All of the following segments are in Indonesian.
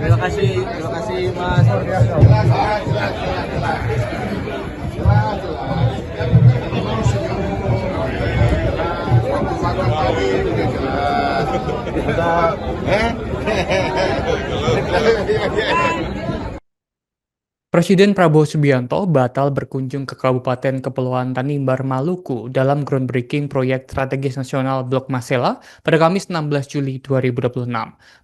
terima kasih Mas. Presiden Prabowo Subianto batal berkunjung ke Kabupaten Kepulauan Tanimbar, Maluku dalam groundbreaking proyek strategis nasional Blok Masela pada Kamis 16 Juli 2026.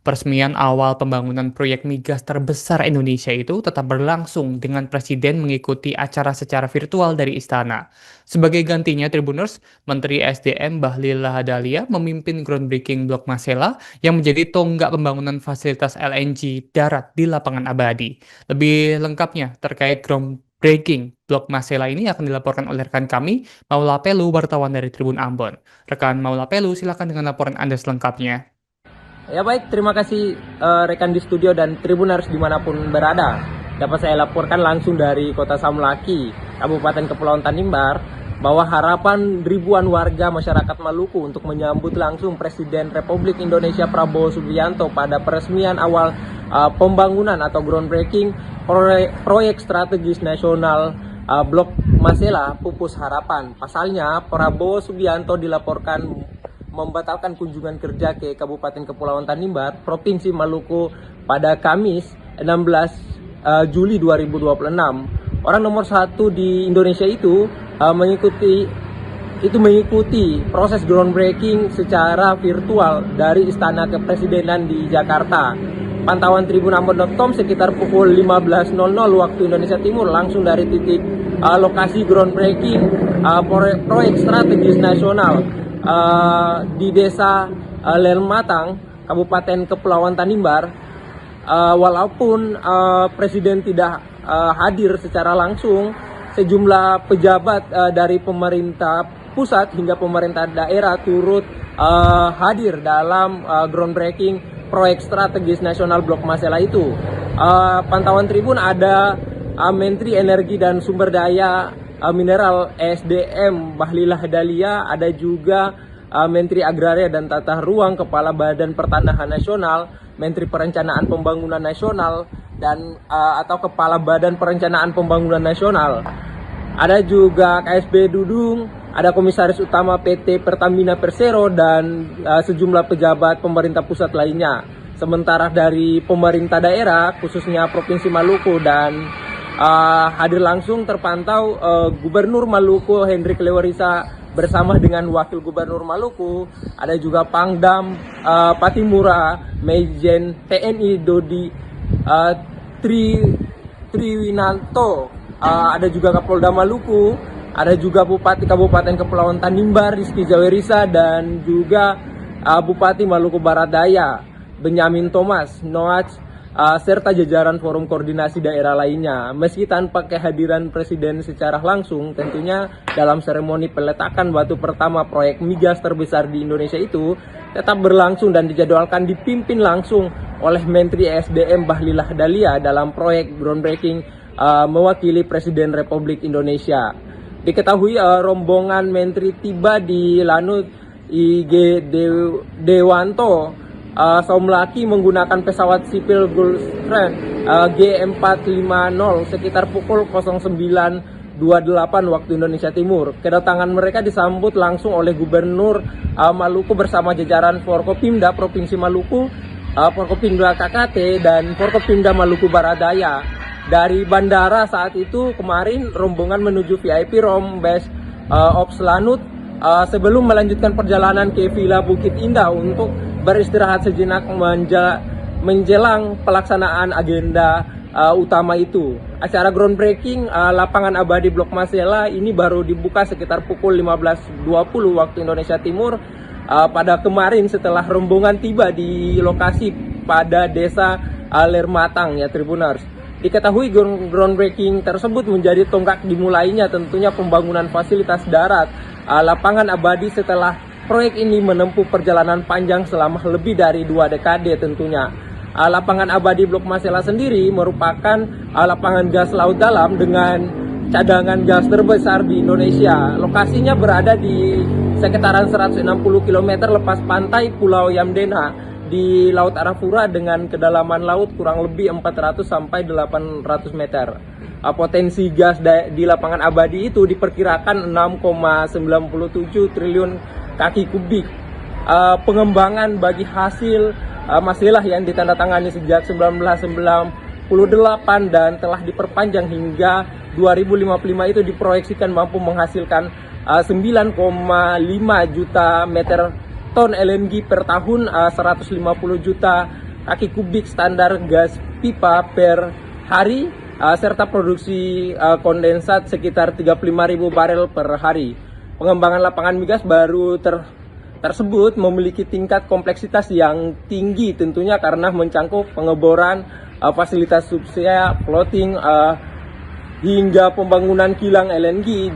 Peresmian awal pembangunan proyek migas terbesar Indonesia itu tetap berlangsung dengan Presiden mengikuti acara secara virtual dari istana. Sebagai gantinya Tribuners, Menteri SDM Bahlil Lahadalia memimpin groundbreaking Blok Masela yang menjadi tonggak pembangunan fasilitas LNG darat di lapangan abadi. Lebih lengkapnya terkait groundbreaking Blok Masela ini akan dilaporkan oleh rekan kami, Maula Pelu, wartawan dari Tribun Ambon. Rekan Maula Pelu, silakan dengan laporan Anda selengkapnya. Ya baik, terima kasih rekan di studio dan Tribuners dimanapun berada. Dapat saya laporkan langsung dari Kota Samlaki, Kabupaten Kepulauan Tanimbar, bahwa harapan ribuan warga masyarakat Maluku untuk menyambut langsung Presiden Republik Indonesia Prabowo Subianto pada peresmian awal pembangunan atau groundbreaking proyek strategis nasional Blok Masela pupus harapan. Pasalnya, Prabowo Subianto dilaporkan membatalkan kunjungan kerja ke Kabupaten Kepulauan Tanimbar, Provinsi Maluku pada Kamis 16 Juli 2026. Orang nomor satu di Indonesia itu mengikuti proses groundbreaking secara virtual dari Istana Kepresidenan di Jakarta. Pantauan tribunambon.com sekitar pukul 15.00 waktu Indonesia Timur langsung dari titik lokasi groundbreaking proyek strategis nasional di Desa Lermatang, Kabupaten Kepulauan Tanimbar. Walaupun Presiden tidak hadir secara langsung, sejumlah pejabat dari pemerintah pusat hingga pemerintah daerah turut hadir dalam groundbreaking proyek strategis nasional Blok Masela itu. Pantauan Tribun ada Menteri Energi dan Sumber Daya Mineral SDM Bahlil Lahadalia, ada juga Menteri Agraria dan Tata Ruang, Kepala Badan Pertanahan Nasional, Menteri Perencanaan Pembangunan Nasional, dan atau Kepala Badan Perencanaan Pembangunan Nasional. Ada juga KSB Dudung, ada Komisaris Utama PT Pertamina Persero, dan sejumlah pejabat pemerintah pusat lainnya. Sementara dari pemerintah daerah, khususnya Provinsi Maluku, dan hadir langsung terpantau Gubernur Maluku Hendrik Lewarisa bersama dengan Wakil Gubernur Maluku, ada juga Pangdam Patimura, Majen TNI Dodi Triwinanto, ada juga Kapolda Maluku, ada juga Bupati Kabupaten Kepulauan Tanimbar Rizky Jawerisa, dan juga Bupati Maluku Barat Daya Benyamin Thomas Noach, serta jajaran forum koordinasi daerah lainnya. Meski tanpa kehadiran Presiden secara langsung, tentunya dalam seremoni peletakan batu pertama proyek migas terbesar di Indonesia itu tetap berlangsung dan dijadwalkan dipimpin langsung oleh Menteri SDM Bahlil Lahadalia dalam proyek groundbreaking mewakili Presiden Republik Indonesia. Diketahui rombongan menteri tiba di Lanut IG Dewanto Samlaki menggunakan pesawat sipil Gulfstream G450 sekitar pukul 09.28 waktu Indonesia Timur. Kedatangan mereka disambut langsung oleh Gubernur Maluku bersama jajaran Forkopimda Provinsi Maluku, Forkopimda KKT, dan Forkopimda Maluku Barat Daya. Dari bandara saat itu kemarin rombongan menuju VIP Room Base Ops Lanut sebelum melanjutkan perjalanan ke Villa Bukit Indah untuk beristirahat sejenak menjelang pelaksanaan agenda utama itu. Acara groundbreaking lapangan abadi Blok Masela ini baru dibuka sekitar pukul 15.20 waktu Indonesia Timur pada kemarin setelah rombongan tiba di lokasi pada Desa Lermatang, ya Tribuners. Diketahui groundbreaking tersebut menjadi tonggak dimulainya tentunya pembangunan fasilitas darat lapangan abadi setelah proyek ini menempuh perjalanan panjang selama lebih dari 2 dekade tentunya. Lapangan abadi Blok Masela sendiri merupakan lapangan gas laut dalam dengan cadangan gas terbesar di Indonesia. Lokasinya berada di sekitaran 160 km lepas pantai Pulau Yamdena di Laut Arafura dengan kedalaman laut kurang lebih 400 sampai 800 meter. Potensi gas di lapangan abadi itu diperkirakan 6,97 triliun kaki kubik. Pengembangan bagi hasil Maselah yang ditandatangani sejak 1998 dan telah diperpanjang hingga 2055 itu diproyeksikan mampu menghasilkan 9,5 juta meter ton LNG per tahun, 150 juta kaki kubik standar gas pipa per hari, serta produksi kondensat sekitar 35.000 barel per hari. Pengembangan lapangan migas baru tersebut memiliki tingkat kompleksitas yang tinggi tentunya karena mencangkup pengeboran, fasilitas subsea, floating, hingga pembangunan kilang LNG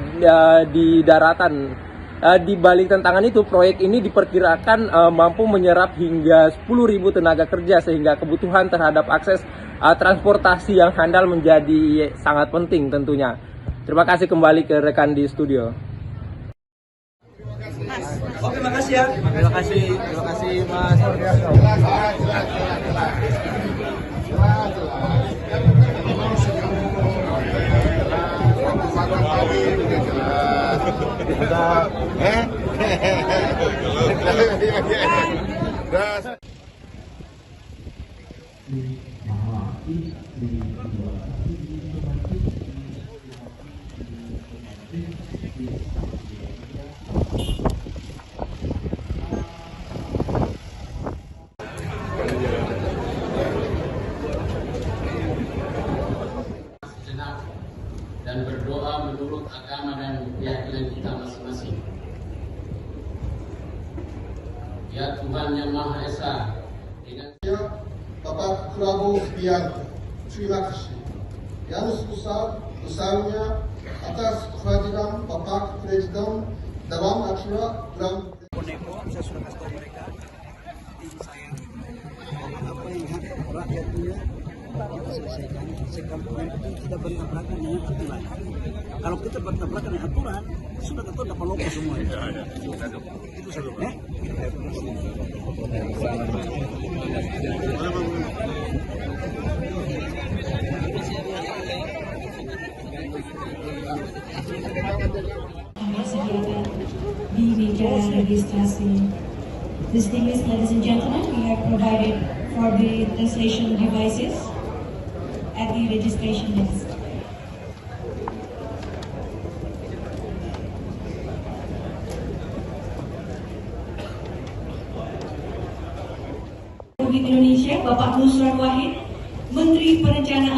di daratan. Di balik tantangan itu, proyek ini diperkirakan mampu menyerap hingga 10.000 tenaga kerja sehingga kebutuhan terhadap akses transportasi yang handal menjadi sangat penting tentunya. Terima kasih, kembali ke rekan di studio. Oke, makasih ya. Terima kasih Mas. Dan berdoa menurut agama dan keyakinan kita masing-masing. Ya Tuhan yang Maha Esa, dengan Bapak Prabowo Subianto, terima kasih yang sebesar-besarnya atas kehadiran Bapak Presiden dalam acara bulan. Saya sudah kasih tahu mereka, tim saya, apa yang hak rakyat punya, kita selesaikan. Itu tidak bertabrakan dengan aturan. Kalau kita bertabrakan dengan aturan, sudah tentu dapat lompat semua. Itu saja. Disediakan di meja registrasi. Distinguished ladies and gentlemen, we have provided for the translation devices at the registration desk. Republik Indonesia, Bapak Nusron Wahid, Menteri Perencanaan